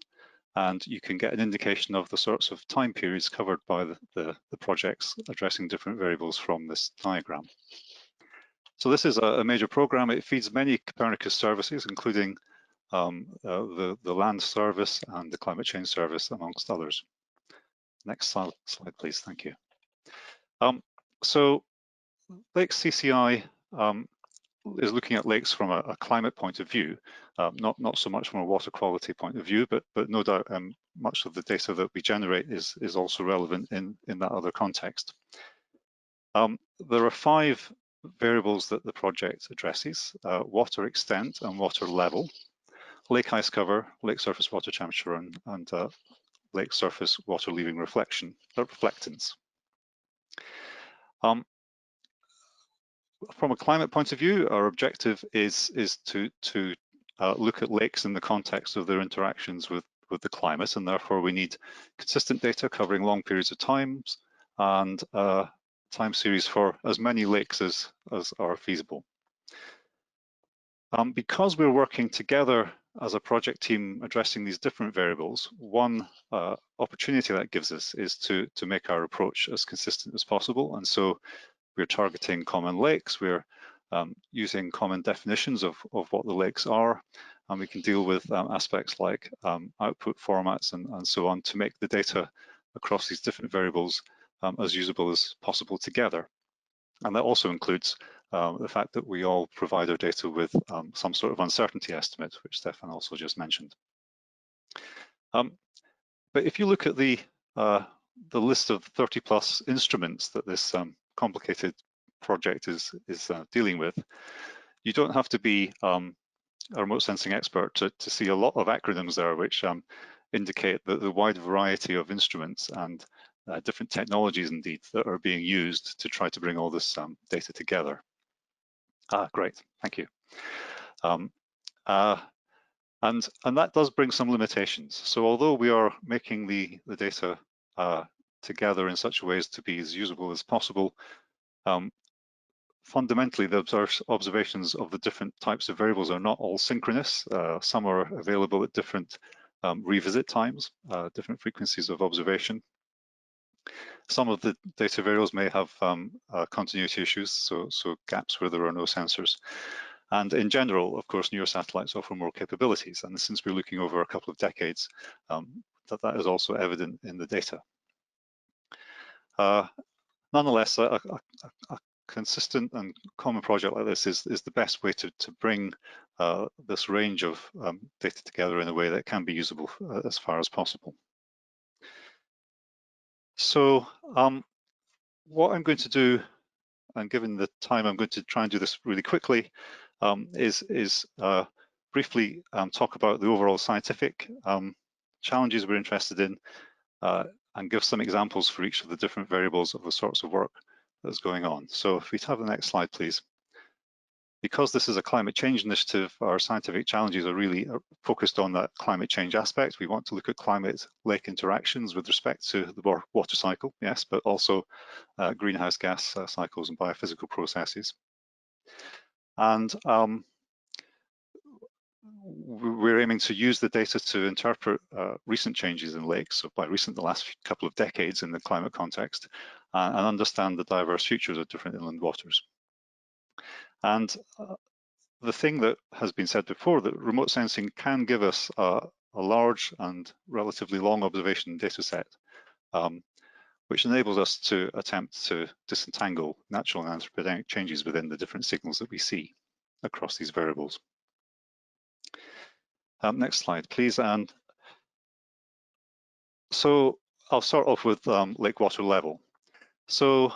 and you can get an indication of the sorts of time periods covered by the projects addressing different variables from this diagram. So this is a major program. It feeds many Copernicus services, including the land service and the climate change service, amongst others. Next slide please. Thank you. So Lakes CCI is looking at lakes from a climate point of view, not so much from a water quality point of view, but no doubt much of the data that we generate is also relevant in that other context. There are 5 variables that the project addresses: water extent and water level, lake ice cover, lake surface water temperature, and lake surface water leaving reflectance. From a climate point of view, our objective is to look at lakes in the context of their interactions with the climate, and therefore we need consistent data covering long periods of times and time series for as many lakes as are feasible. Because we're working together as a project team addressing these different variables, one opportunity that gives us is to make our approach as consistent as possible. And so we're targeting common lakes, we're using common definitions of what the lakes are, and we can deal with aspects like output formats and so on to make the data across these different variables as usable as possible together. And that also includes the fact that we all provide our data with some sort of uncertainty estimate, which Stefan also just mentioned. But if you look at the list of 30+ instruments that this complicated project is dealing with, you don't have to be a remote sensing expert to see a lot of acronyms there, which indicate the wide variety of instruments and different technologies indeed that are being used to try to bring all this data together. Great, thank you. And that does bring some limitations. So although we are making the data together in such ways to be as usable as possible, fundamentally the observations of the different types of variables are not all synchronous. Some are available at different revisit times, different frequencies of observation. Some of the data variables may have continuity issues, so gaps where there are no sensors. And in general, of course, newer satellites offer more capabilities. And since we're looking over a couple of decades, that is also evident in the data. Nonetheless, a consistent and common project like this is the best way to bring this range of data together in a way that can be usable as far as possible. So what I'm going to do, and given the time, I'm going to try and do this really quickly, is briefly talk about the overall scientific challenges we're interested in and give some examples for each of the different variables of the sorts of work that's going on. So if we have the next slide, please. Because this is a climate change initiative, our scientific challenges are really focused on that climate change aspect. We want to look at climate-lake interactions with respect to the water cycle, yes, but also greenhouse gas cycles and biophysical processes. And we're aiming to use the data to interpret recent changes in lakes, so by recent, the last couple of decades in the climate context, and understand the diverse features of different inland waters. And the thing that has been said before, that remote sensing can give us a large and relatively long observation data set, which enables us to attempt to disentangle natural and anthropogenic changes within the different signals that we see across these variables. Next slide, please. And so I'll start off with lake water level. So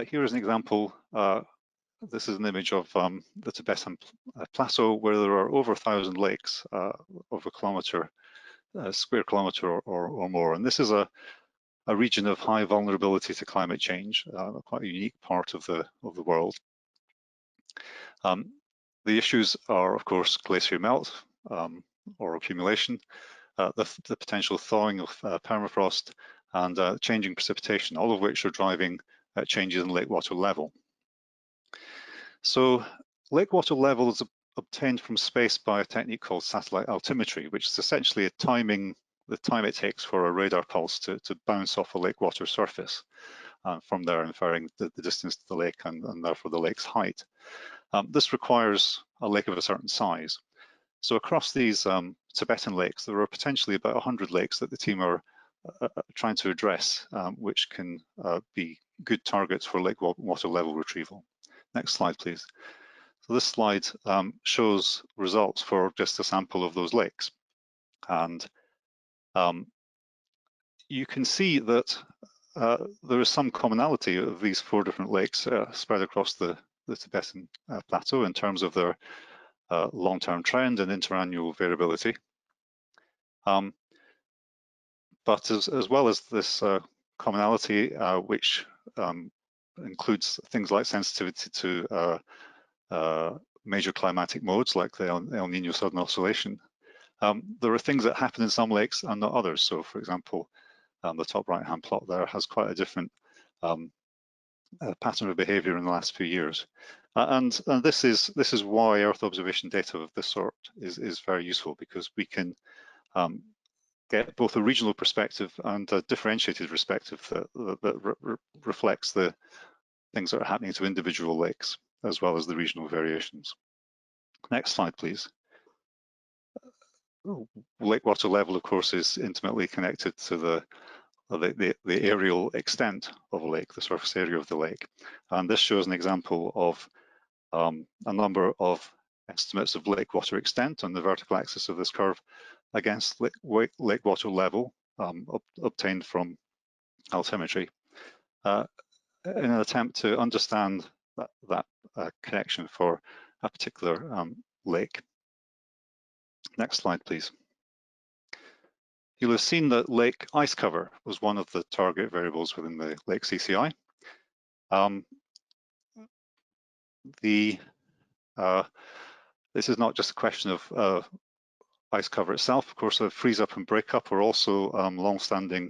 here is an example. This is an image of the Tibetan Plateau, where there are over 1,000 lakes of a kilometer, square kilometer or more. And this is a a region of high vulnerability to climate change, quite a unique part of the world. The issues are, of course, glacier melt or accumulation, the potential thawing of permafrost, and changing precipitation, all of which are driving changes in lake water level. So lake water level is obtained from space by a technique called satellite altimetry, which is essentially timing the time it takes for a radar pulse to bounce off a lake water surface, from there inferring the distance to the lake and therefore the lake's height. This requires a lake of a certain size. So across these Tibetan lakes, there are potentially about 100 lakes that the team are trying to address, which can be good targets for lake water level retrieval. Next slide, please. So this slide shows results for just a sample of those lakes. And you can see that there is some commonality of these 4 different lakes spread across the Tibetan plateau in terms of their long-term trend and interannual variability. But as well as this commonality, which includes things like sensitivity to major climatic modes like the El Niño Southern Oscillation, there are things that happen in some lakes and not others. So for example, the top right-hand plot there has quite a different pattern of behavior in the last few years. And this is why Earth observation data of this sort is very useful, because we can get both a regional perspective and a differentiated perspective that reflects the things that are happening to individual lakes, as well as the regional variations. Next slide, please. Lake water level, of course, is intimately connected to the aerial extent of a lake, the surface area of the lake. And this shows an example of a number of estimates of lake water extent on the vertical axis of this curve against lake water level obtained from altimetry in an attempt to understand that connection for a particular lake. Next slide, please. You'll have seen that lake ice cover was one of the target variables within the lake CCI. This is not just a question of ice cover itself. Of course, the freeze up and break up are also long-standing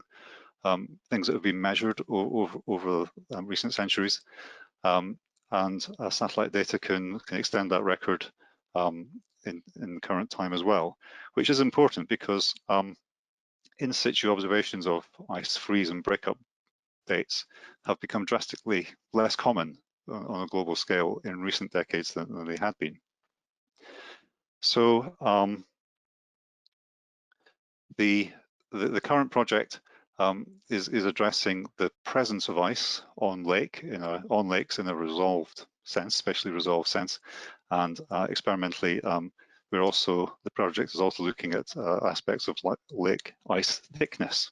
things that have been measured over recent centuries, and satellite data can extend that record in current time as well, which is important because in situ observations of ice freeze and breakup dates have become drastically less common on a global scale in recent decades than they had been. So the current project is addressing the presence of ice on lakes in a resolved sense, spatially resolved sense, and experimentally the project is also looking at aspects of lake ice thickness.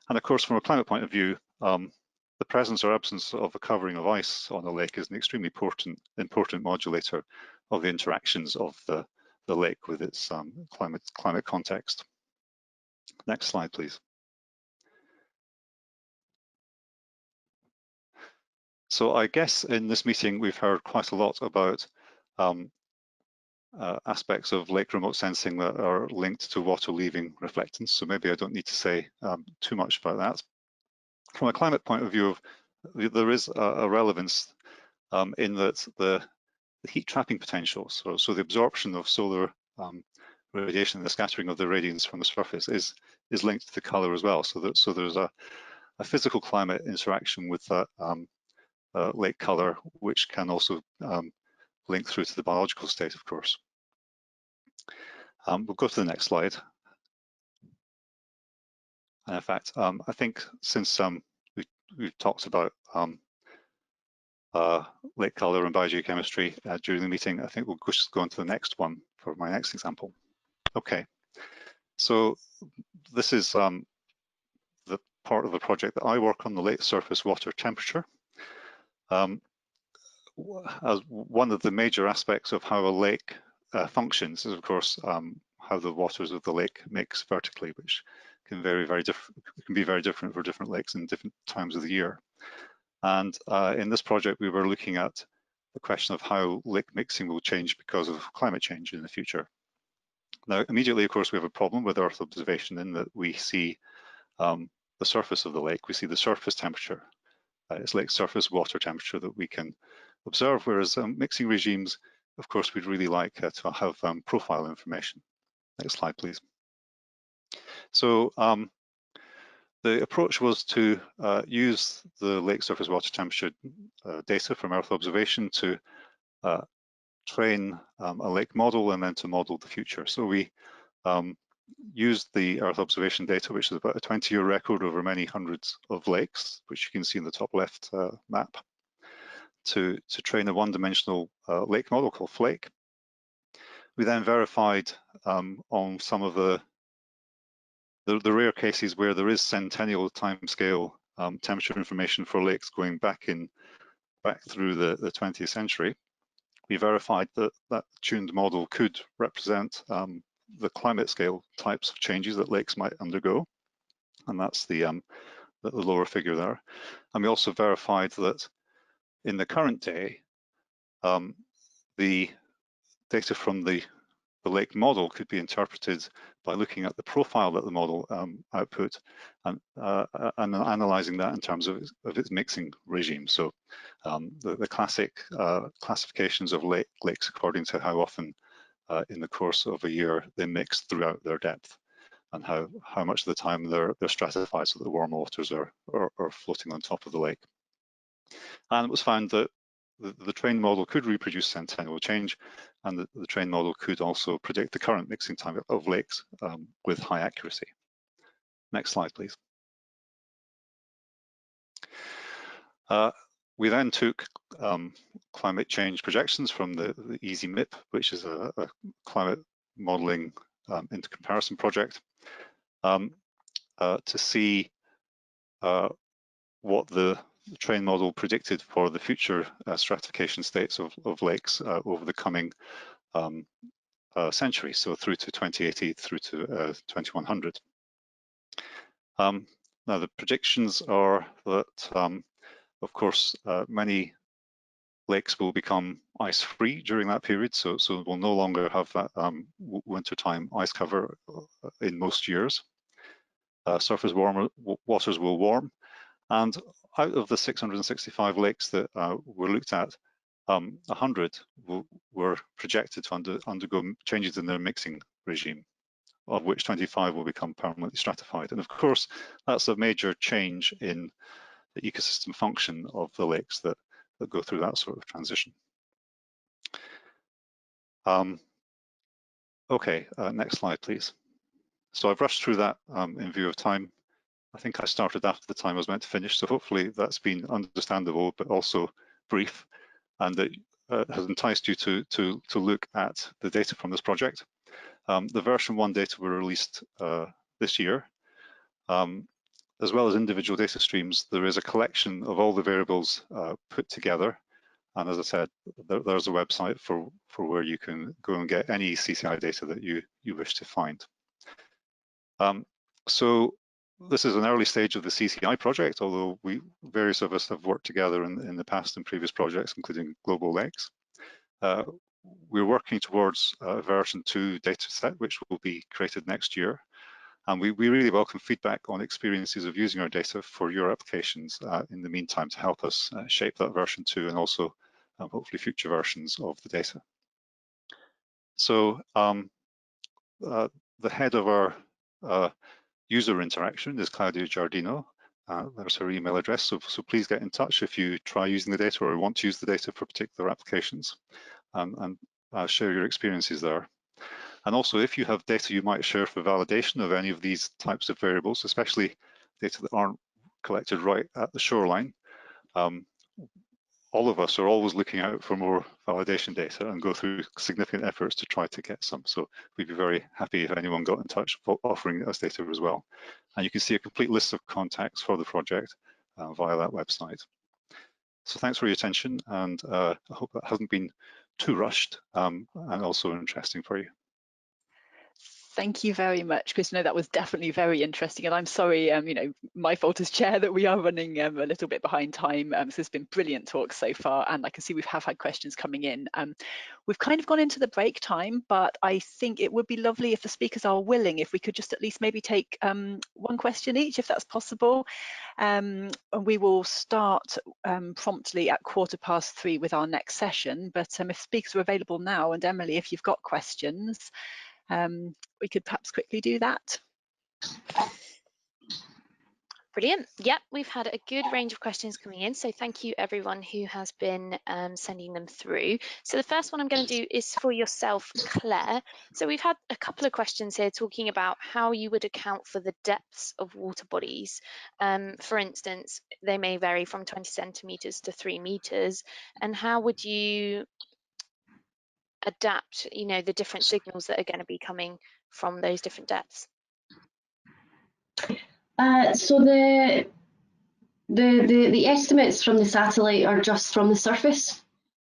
And of course, from a climate point of view, the presence or absence of a covering of ice on a lake is an extremely important modulator of the interactions of the lake with its climate context. Next slide, please. So I guess in this meeting, we've heard quite a lot about aspects of lake remote sensing that are linked to water leaving reflectance. So maybe I don't need to say too much about that. From a climate point of view, there is a relevance in that the heat trapping potential, so the absorption of solar radiation and the scattering of the radiance from the surface is linked to the color as well. So there's a physical climate interaction with that lake color, which can also link through to the biological state, of course. We'll go to the next slide. And in fact, I think since we've talked about lake color and biogeochemistry during the meeting, I think we'll just go on to the next one for my next example. Okay, so this is the part of the project that I work on, the lake surface water temperature. As one of the major aspects of how a lake functions is, of course, how the waters of the lake mix vertically, which can be very different for different lakes in different times of the year. And in this project, we were looking at the question of how lake mixing will change because of climate change in the future. Now, immediately, of course, we have a problem with Earth observation in that we see the surface of the lake. We see the surface temperature. It's lake surface water temperature that we can observe, whereas mixing regimes, of course, we'd really like to have profile information. Next slide, please. So the approach was to use the lake surface water temperature data from Earth observation to train a lake model and then to model the future. So we used the Earth observation data, which is about a 20-year record over many hundreds of lakes, which you can see in the top left map, to train a one-dimensional lake model called Flake. We then verified on some of the rare cases where there is centennial timescale temperature information for lakes going back through the 20th century. We verified that that tuned model could represent the climate scale types of changes that lakes might undergo, and that's the lower figure there. And we also verified that in the current day, the data from the lake model could be interpreted by looking at the profile that the model output and analyzing that in terms of its mixing regime. So the classic classifications of lakes according to how often in the course of a year they mix throughout their depth, and how much of the time they're stratified so that the warm waters are floating on top of the lake. And it was found that the trained model could reproduce centennial change, and the trained model could also predict the current mixing time of lakes with high accuracy. Next slide, please. We then took climate change projections from the EasyMIP, which is a climate modeling into comparison project, to see what the trained model predicted for the future stratification states of lakes over the coming century, so through to 2080 through to 2100. Now the predictions are that, of course, many lakes will become ice-free during that period, so we'll no longer have that wintertime ice cover in most years. Surface waters will warm, and out of the 665 lakes that were looked at, 100 were projected to undergo changes in their mixing regime, of which 25 will become permanently stratified. And of course, that's a major change in the ecosystem function of the lakes that go through that sort of transition. Okay, next slide, please. So I've rushed through that in view of time. I think I started after the time I was meant to finish, so hopefully that's been understandable, but also brief, and that has enticed you to look at the data from this project. The version 1 data were released this year. As well as individual data streams, there is a collection of all the variables put together. And as I said, there's a website for where you can go and get any CCI data that you wish to find. So this is an early stage of the CCI project, although various of us have worked together in the past in previous projects, including Global Lakes. We're working towards a version 2 data set, which will be created next year. And we really welcome feedback on experiences of using our data for your applications in the meantime to help us shape that version 2 and also hopefully future versions of the data. So the head of our user interaction is Claudia Giardino. There's her email address, so please get in touch if you try using the data or want to use the data for particular applications, and share your experiences there. And also, if you have data you might share for validation of any of these types of variables, especially data that aren't collected right at the shoreline, all of us are always looking out for more validation data and go through significant efforts to try to get some. So we'd be very happy if anyone got in touch offering us data as well. And you can see a complete list of contacts for the project via that website. So thanks for your attention, and I hope that hasn't been too rushed and also interesting for you. Thank you very much, Chris. No, that was definitely very interesting, and I'm sorry, you know, my fault as chair that we are running a little bit behind time. So it's been brilliant talk so far, and I can see we have had questions coming in. We've kind of gone into the break time, but I think it would be lovely if the speakers are willing, if we could just at least maybe take one question each, if that's possible. And we will start promptly at 3:15 with our next session. But if speakers are available now, and Emily, if you've got questions, we could perhaps quickly do that. Brilliant. Yep, we've had a good range of questions coming in, so thank you everyone who has been sending them through. So the first one I'm going to do is for yourself, Claire. So we've had a couple of questions here talking about how you would account for the depths of water bodies. For instance, they may vary from 20 centimeters to 3 meters, and how would you adapt, you know, the different signals that are going to be coming from those different depths? So the estimates from the satellite are just from the surface.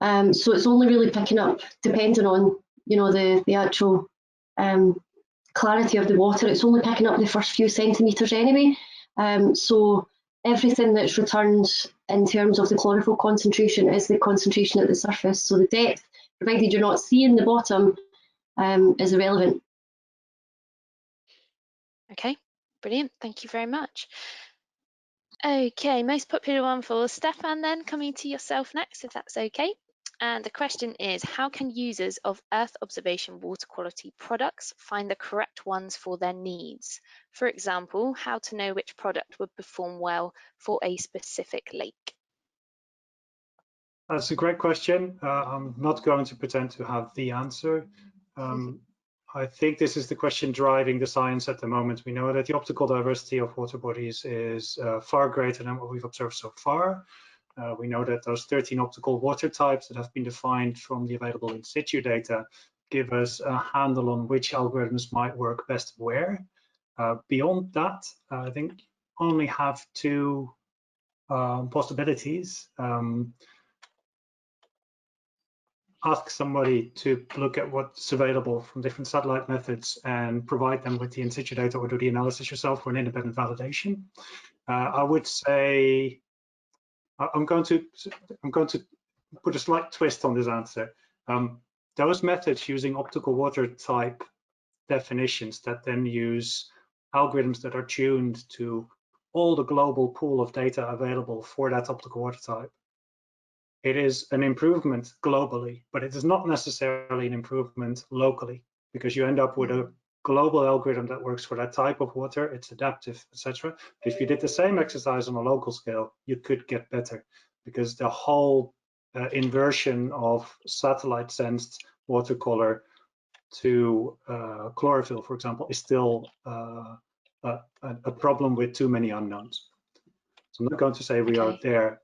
So it's only really picking up, depending on, you know, the actual clarity of the water, it's only picking up the first few centimetres anyway. So everything that's returned in terms of the chlorophyll concentration is the concentration at the surface. So the depth, provided you're not seeing the bottom, is irrelevant. Okay, brilliant. Thank you very much. Okay, most popular one for Stefan then, coming to yourself next, if that's okay. And the question is, how can users of Earth observation water quality products find the correct ones for their needs? For example, how to know which product would perform well for a specific lake? That's a great question. I'm not going to pretend to have the answer. I think this is the question driving the science at the moment. We know that the optical diversity of water bodies is far greater than what we've observed so far. We know that those 13 optical water types that have been defined from the available in situ data give us a handle on which algorithms might work best where. Beyond that, I think only have two possibilities. Ask somebody to look at what's available from different satellite methods and provide them with the in situ data, or do the analysis yourself for an independent validation. I would say I'm going to put a slight twist on this answer. Those methods using optical water type definitions that then use algorithms that are tuned to all the global pool of data available for that optical water type. It is an improvement globally, but it is not necessarily an improvement locally, because you end up with a global algorithm that works for that type of water, it's adaptive, etc. If you did the same exercise on a local scale, you could get better, because the whole inversion of satellite sensed water color to chlorophyll, for example, is still a problem with too many unknowns. So I'm not going to say we are there.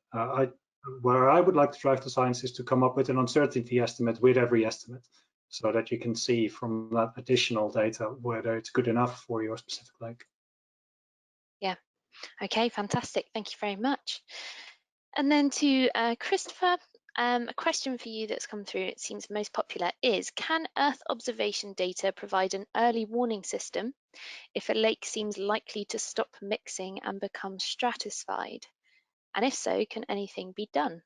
Where I would like to drive the science is to come up with an uncertainty estimate with every estimate, so that you can see from that additional data whether it's good enough for your specific lake. Yeah, okay, fantastic. Thank you very much. And then to Christopher, a question for you that's come through, it seems most popular, is can Earth observation data provide an early warning system if a lake seems likely to stop mixing and become stratified? And if so, can anything be done?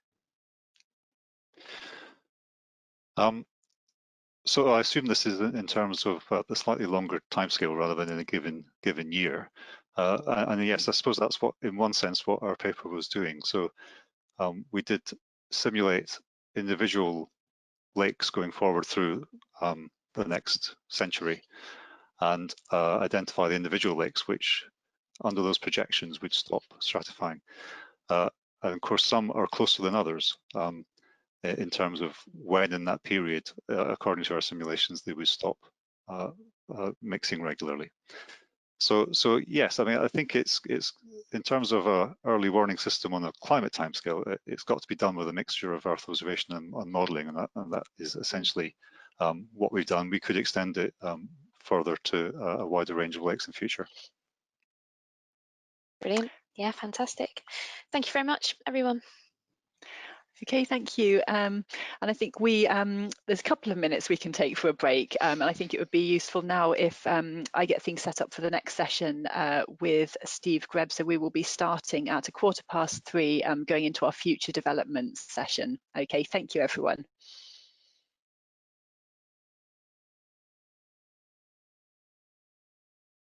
So I assume this is in terms of the slightly longer timescale rather than in a given year. And yes, I suppose that's what, in one sense, what our paper was doing. So we did simulate individual lakes going forward through the next century, and identify the individual lakes which, under those projections, would stop stratifying. And of course, some are closer than others in terms of when in that period, according to our simulations, they would stop mixing regularly. So yes, I mean, I think it's in terms of a early warning system on a climate timescale, it's got to be done with a mixture of Earth observation and modelling, and that is essentially what we've done. We could extend it further to a wider range of lakes in future. Brilliant. Yeah, fantastic. Thank you very much, everyone. Okay, thank you. And I think there's a couple of minutes we can take for a break. And I think it would be useful now if I get things set up for the next session with Steve Greb. So we will be starting at 3:15, going into our future development session. Okay, thank you, everyone.